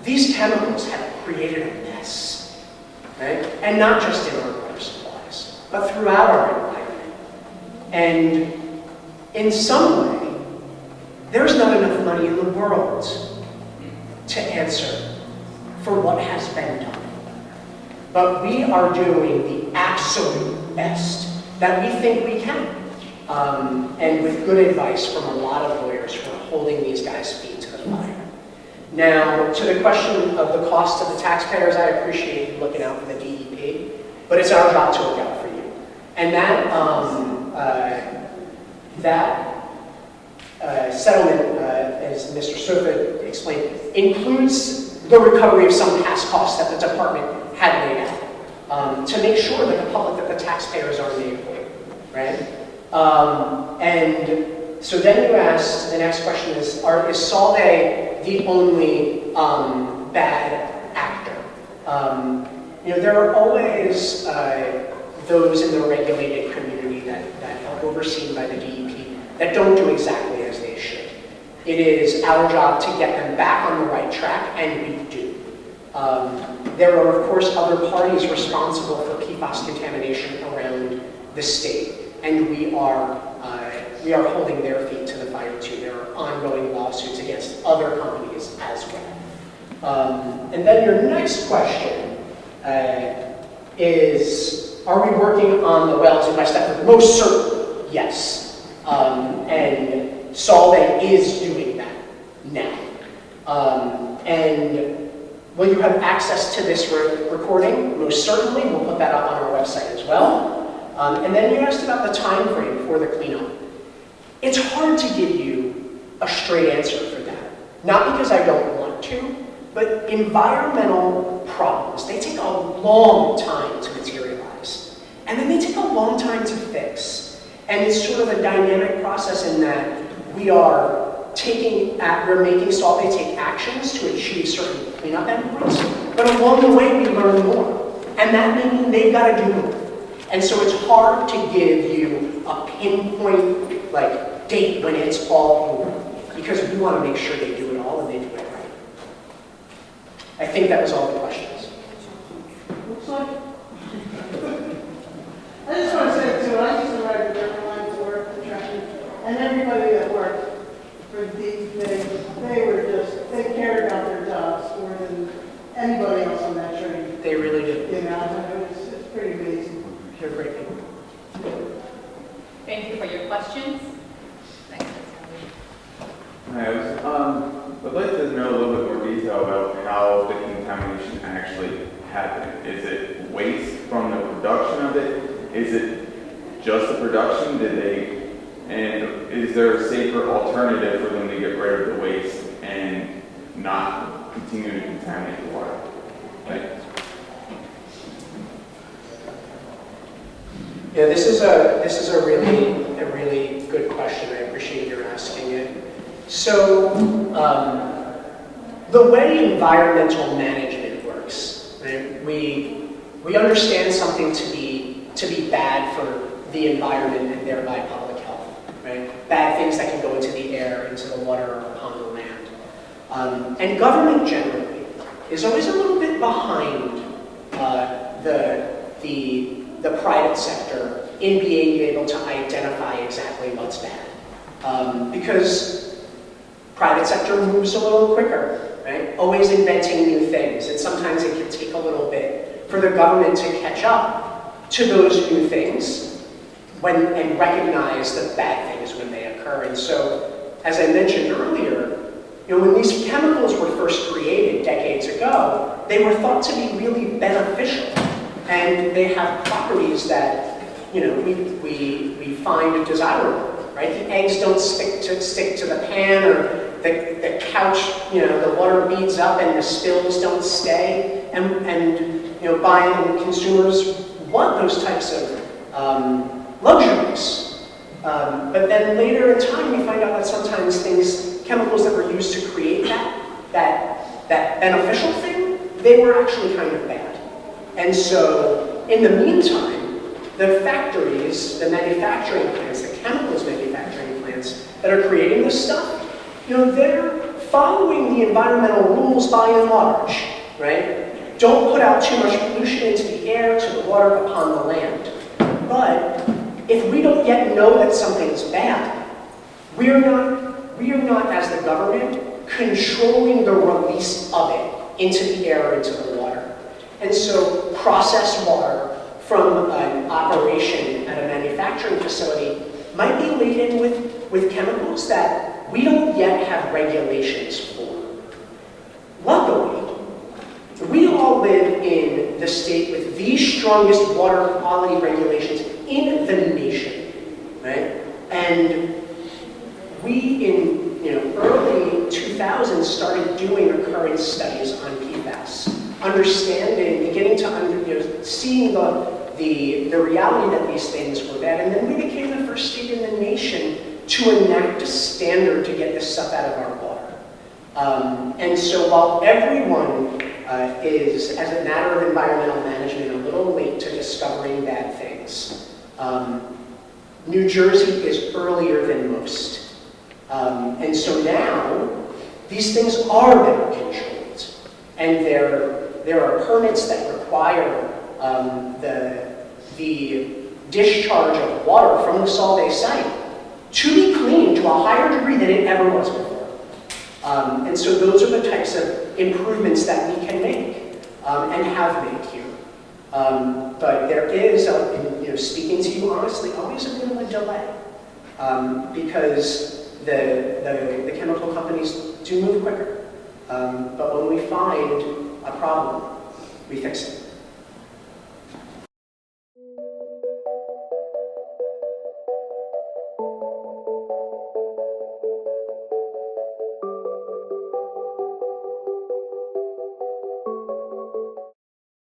these chemicals have created a mess, right? And not just in our water supplies, but throughout our environment. And in some way, there's not enough money in the world to answer for what has been done. But we are doing the absolute best that we think we can. And with good advice from a lot of lawyers who are holding these guys' feet to the fire. Now, to the question of the cost of the taxpayers, I appreciate you looking out for the DEP, but it's our job to look out for you. And that settlement, as Mr. Stofa explained, includes the recovery of some past costs that the department had laid out. to make sure that the public, that the taxpayers are made whole, right? And so then you asked, the next question is Solvay the only bad actor? There are always those in the regulated community that are overseen by the DEP that don't do exactly as they should. It is our job to get them back on the right track, and we do. There are, of course, other parties responsible for PFAS contamination around the state, and we are holding their feet to the fire too. There are ongoing lawsuits against other companies as well. And then your next question is, are we working on the wells in West Deptford? Most certainly, yes. And Solvay is doing that now. And will you have access to this recording? Most certainly. We'll put that up on our website as well. And then you asked about the time frame for the cleanup. It's hard to give you a straight answer for that. Not because I don't want to, but environmental problems, they take a long time to materialize. And then they take a long time to fix. And it's sort of a dynamic process in that we're making Solvay take actions to achieve certain cleanup endpoints, but along the way we learn more. And that may mean they've got to do more. And so it's hard to give you a pinpoint date when it's all over, because we want to make sure they do it all and they do it right. I think that was all the questions. Looks like. I just want to say too, I used to ride the River Line to work, the traffic, and everybody that worked for these days, they cared about their jobs more than anybody else on that train. They really did. It's pretty amazing. They're great people. Thank you for your questions. Thanks. Hi, I'd like to know a little bit more detail about how the contamination actually happened. Is it waste from the production of it? Is it just the production? And is there a safer alternative for them to get rid of the waste and not continue to contaminate the water? Thanks. Yeah, this is a really good question. I appreciate your asking it. So, the way environmental management works, right? We understand something to be bad for the environment and thereby public health, right? Bad things that can go into the air, into the water, or upon the land. And government generally is always a little bit behind the private sector in being able to identify exactly what's bad. Because private sector moves a little quicker, right? Always inventing new things, and sometimes it can take a little bit for the government to catch up to those new things and recognize the bad things when they occur. And so, as I mentioned earlier, when these chemicals were first created decades ago, they were thought to be really beneficial. And they have properties that, we find desirable, right? The eggs don't stick to the pan, or the couch, the water beads up and the spills don't stay. And buying consumers want those types of luxuries. But then later in time, we find out that sometimes chemicals that were used to create that beneficial thing, they were actually kind of bad. And so, in the meantime, the factories, the manufacturing plants, the chemicals manufacturing plants that are creating this stuff, they're following the environmental rules by and large, right? Don't put out too much pollution into the air, to the water, upon the land. But if we don't yet know that something's bad, we are not, as the government, controlling the release of it into the air or into the water. And so processed water from an operation at a manufacturing facility might be laden with chemicals that we don't yet have regulations for. Luckily, we all live in the state with the strongest water quality regulations in the nation, right? And we, in early 2000s, started doing occurrence studies on PFAS. understanding, beginning to seeing the reality that these things were bad. And then we became the first state in the nation to enact a standard to get this stuff out of our water. And so while everyone is, as a matter of environmental management, a little late to discovering bad things, New Jersey is earlier than most. And so now, these things are better controlled. And there are permits that require the discharge of water from the Solvay site to be cleaned to a higher degree than it ever was before. And so those are the types of improvements that we can make and have made here. But there is, speaking to you honestly, always a bit of a delay because the chemical companies do move quicker. But when we find a problem, we fix it.